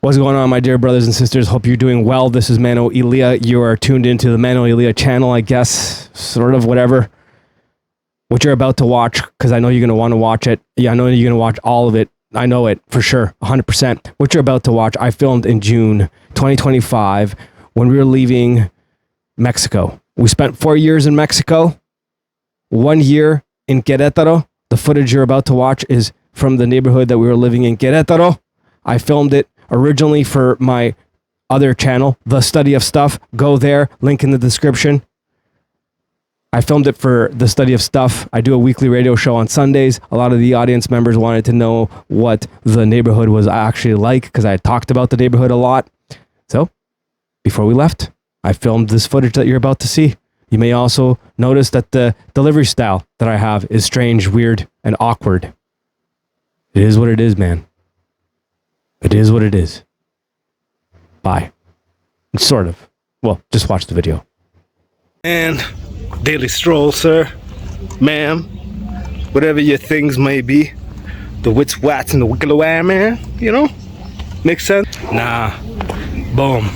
What's going on, my dear brothers and sisters? Hope you're doing well. This is Mano Elia. You are tuned into the Mano Elia channel, I guess, sort of, whatever. What you're about to watch, because I know you're going to want to watch it. Yeah, I know you're going to watch all of it. I know it for sure, 100%. What you're about to watch, I filmed in June 2025 when we were leaving Mexico. We spent 4 years in Mexico, 1 year in Querétaro. The footage you're about to watch is from the neighborhood that we were living in, Querétaro. I filmed it originally for my other channel, The Study of Stuff. Go there, link in the description. I filmed it for The Study of Stuff. I do a weekly radio show on Sundays. A lot of the audience members wanted to know what the neighborhood was actually like because I had talked about the neighborhood a lot. So, before we left, I filmed this footage that you're about to see. You may also notice that the delivery style that I have is strange, weird, and awkward. It is what it is, man. It is what it is. Bye. Sort of. Well, just watch the video. And daily stroll, sir, ma'am, whatever your things may be. The wits, wats, and the wickalow, man. You know? Makes sense? Nah. Boom.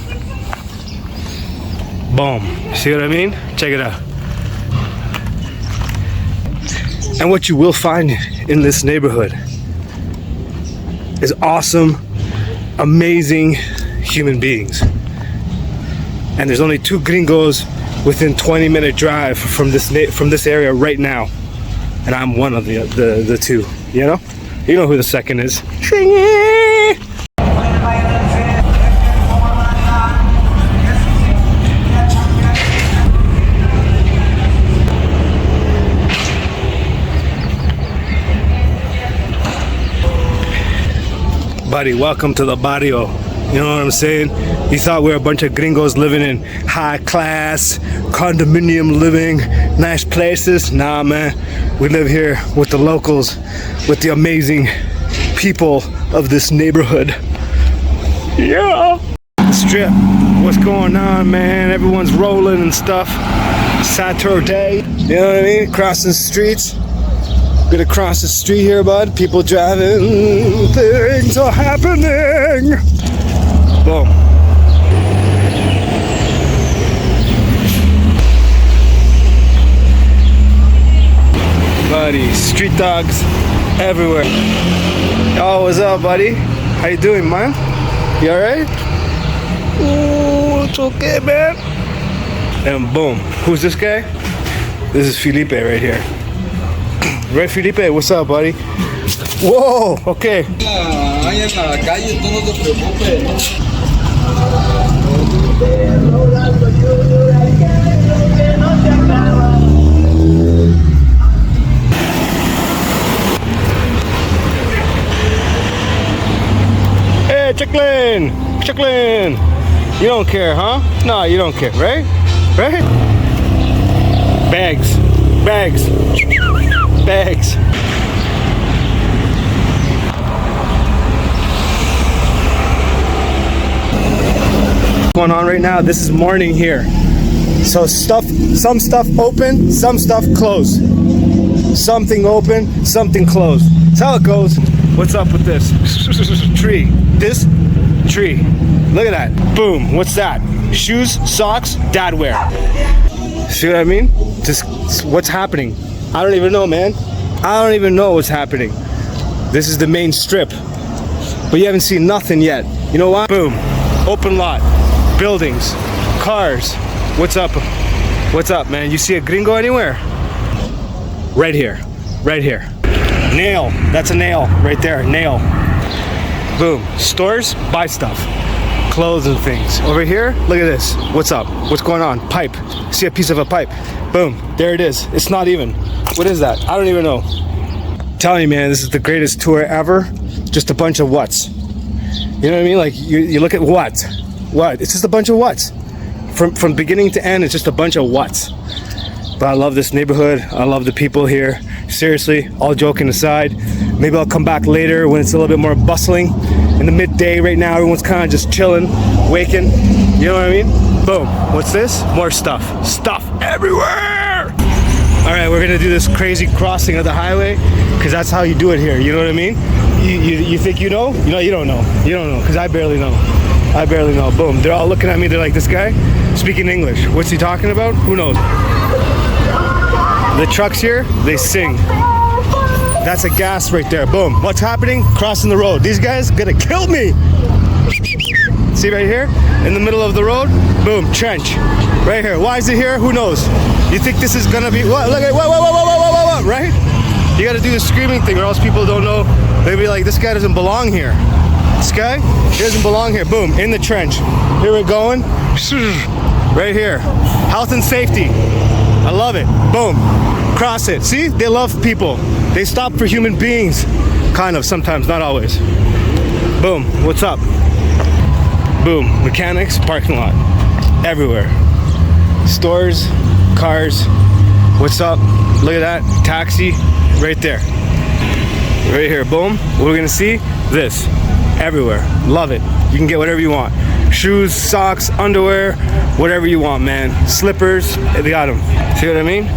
Boom. See what I mean? Check it out. And what you will find in this neighborhood is awesome, amazing human beings. And there's only 2 gringos within 20-minute drive from this area right now, and I'm one of the 2. You know who the second is. Buddy, welcome to the barrio. You know what I'm saying? You thought we were a bunch of gringos living in high class, condominium living, nice places. Nah, man. We live here with the locals, with the amazing people of this neighborhood. Yeah. Strip. What's going on, man? Everyone's rolling and stuff. Saturday. You know what I mean? Crossing streets. Gonna cross the street here, bud. People driving. Things are happening. Boom. Buddy, street dogs everywhere. Oh, what's up, buddy? How you doing, man? You alright? Ooh, it's okay, man. And boom. Who's this guy? This is Felipe right here. Right, Felipe? What's up, buddy? Whoa, okay. Ahí en la calle, tú no te preocupes. Hey, Chicklin! You don't care, huh? No, you don't care, right? Right? Bags. Going on right now, this is morning here, so some stuff open, some stuff closed, something open, something closed. That's how it goes. What's up with this tree? This tree, look at that. Boom. What's that? Shoes, socks, dad wear. See what I mean? Just what's happening? I don't even know, man. I don't even know what's happening. This is the main strip, but you haven't seen nothing yet. You know what? Boom. Open lot. Buildings, cars. What's up? What's up, man? You see a gringo anywhere? Right here. Nail. That's a nail right there. Nail. Boom. Stores, buy stuff. Clothes and things. Over here, look at this. What's up? What's going on? Pipe. See a piece of a pipe. Boom. There it is. It's not even. What is that? I don't even know. I'm telling you, man, this is the greatest tour ever. Just a bunch of whats. You know what I mean? Like, you look at what? It's just a bunch of whats. From beginning to end, it's just a bunch of whats. But I love this neighborhood. I love the people here. Seriously, all joking aside. Maybe I'll come back later when it's a little bit more bustling. In the midday right now, everyone's kind of just chilling, waking. You know what I mean? Boom. What's this? More stuff. Stuff everywhere! All right, we're gonna do this crazy crossing of the highway because that's how you do it here. You know what I mean? You think you know? You know, you don't know. You don't know because I barely know. I barely know. Boom. They're all looking at me. They're like, this guy speaking English. What's he talking about? Who knows? The trucks here, they sing. That's a gas right there. Boom. What's happening? Crossing the road. These guys gonna kill me. See right here? In the middle of the road? Boom. Trench. Right here. Why is it here? Who knows? You think this is gonna be what? Look at what? Right? You gotta do the screaming thing or else people don't know. They'll be like, this guy doesn't belong here. This guy, he doesn't belong here. Boom, in the trench. Here we're going. Right here. Health and safety. I love it. Boom. Cross it. See? They love people. They stop for human beings. Kind of, sometimes, not always. Boom. What's up? Boom. Mechanics, parking lot. Everywhere. Stores, cars. What's up? Look at that. Taxi. Right there. Right here. Boom. What we're gonna see? This. Everywhere. Love it. You can get whatever you want. Shoes, socks, underwear, whatever you want, man. Slippers. They got them. See what I mean?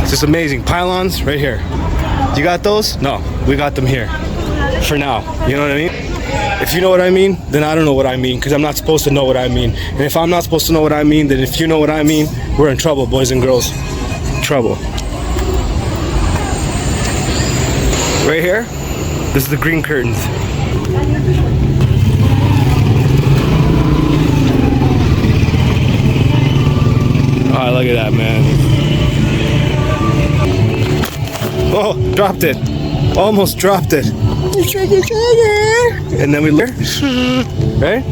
It's just amazing. Pylons right here. You got those? No. We got them here. For now. You know what I mean? If you know what I mean, then I don't know what I mean because I'm not supposed to know what I mean. And if I'm not supposed to know what I mean, then if you know what I mean, we're in trouble, boys and girls. Trouble. Right here, this is the green curtains. Oh, look at that, man. Oh, dropped it. Almost dropped it. And then we learn, right?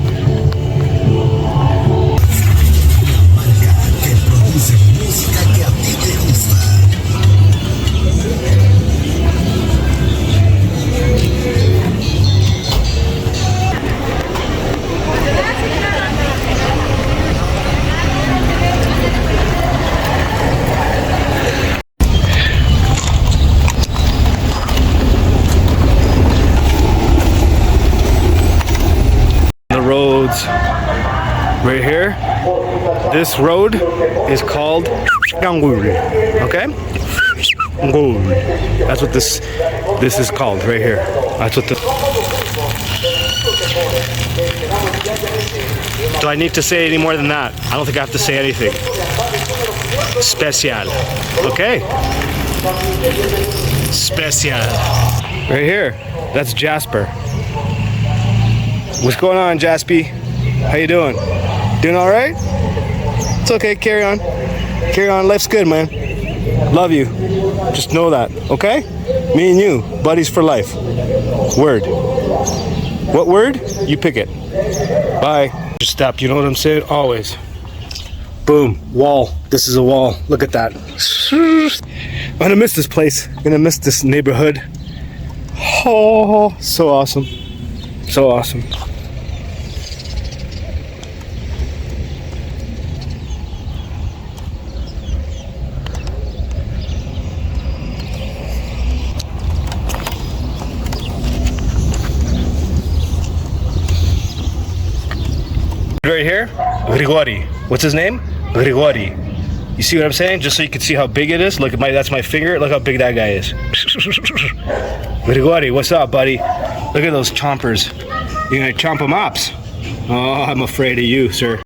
Roads right here. This road is called okay? That's what this is called right here. That's what the. Do I need to say any more than that? I don't think I have to say anything. Special. Okay? Special. Right here. That's Jasper. What's going on, Jaspy? How you doing? Doing all right? It's okay. Carry on. Carry on. Life's good, man. Love you. Just know that, okay? Me and you, buddies for life. Word. What word? You pick it. Bye. Just stop. You know what I'm saying? Always. Boom. Wall. This is a wall. Look at that. I'm gonna miss this place. I'm gonna miss this neighborhood. Oh, so awesome. So awesome. Right here, Grigori. What's his name? Grigori. You see what I'm saying? Just so you can see how big it is. Look at that's my finger. Look how big that guy is. Grigori, what's up, buddy? Look at those chompers. You're gonna chomp them up. Oh, I'm afraid of you, sir.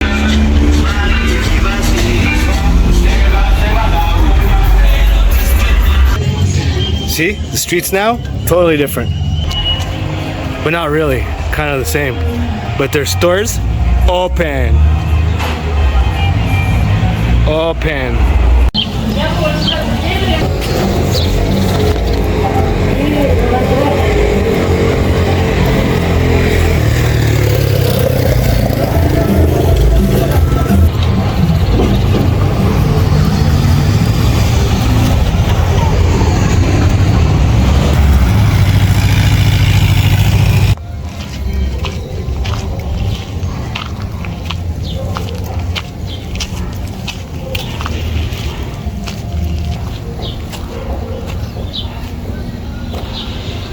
See, the streets now, totally different. But not really, kind of the same. But their stores, open. Open.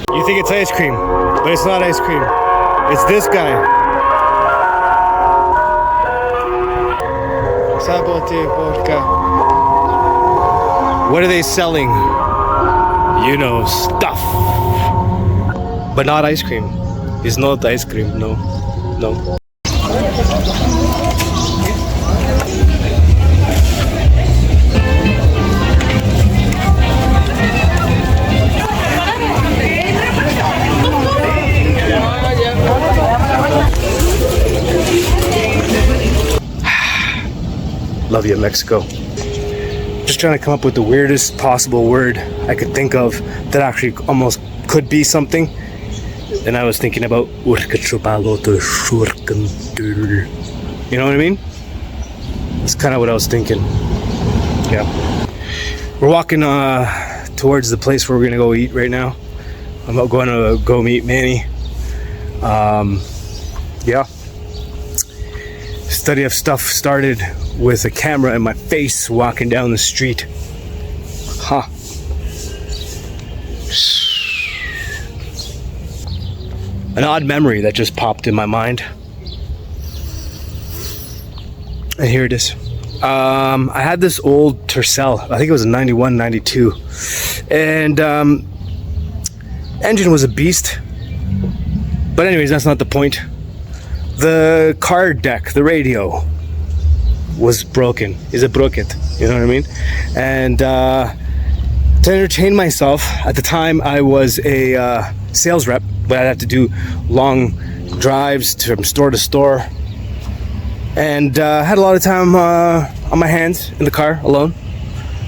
You think it's ice cream, but it's not ice cream. It's this guy. Sabote vodka. What are they selling? You know, stuff. But not ice cream. It's not ice cream, no. No. Love you, Mexico. Just trying to come up with the weirdest possible word I could think of that actually almost could be something. And I was thinking about, you know what I mean? That's kind of what I was thinking. Yeah. We're walking towards the place where we're gonna go eat right now. I'm going to go meet Manny. Yeah. Study of stuff started with a camera in my face walking down the street. Huh. An odd memory that just popped in my mind. And here it is. I had this old Tercel. I think it was a 91, 92. And engine was a beast. But anyways, that's not the point. The card deck, the radio, was broken. Is it broken? You know what I mean? And to entertain myself, at the time I was a sales rep, but I'd have to do long drives from store to store. And had a lot of time on my hands in the car alone.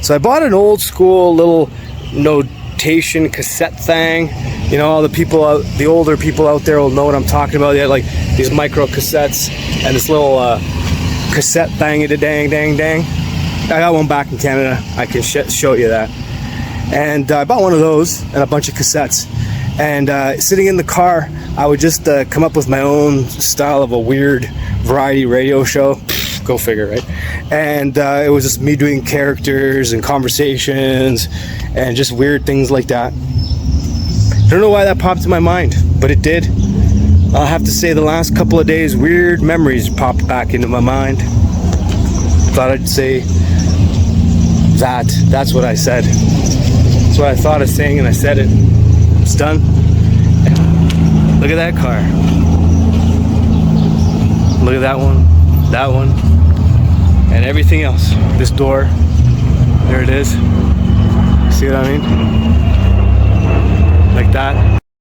So I bought an old school little notation cassette thing. You know, all the people, the older people out there will know what I'm talking about. They had like these micro cassettes and this little cassette thing, dang, dang, dang. I got one back in Canada. I can show you that. And I bought one of those and a bunch of cassettes. And sitting in the car, I would just come up with my own style of a weird variety radio show. Go figure, right? And it was just me doing characters and conversations and just weird things like that. I don't know why that popped in my mind, but it did. I'll have to say the last couple of days, weird memories popped back into my mind. Thought I'd say that. That's what I said. That's what I thought of saying, and I said it. It's done. Look at that car. Look at that one, and everything else. This door, there it is. See what I mean? Like that.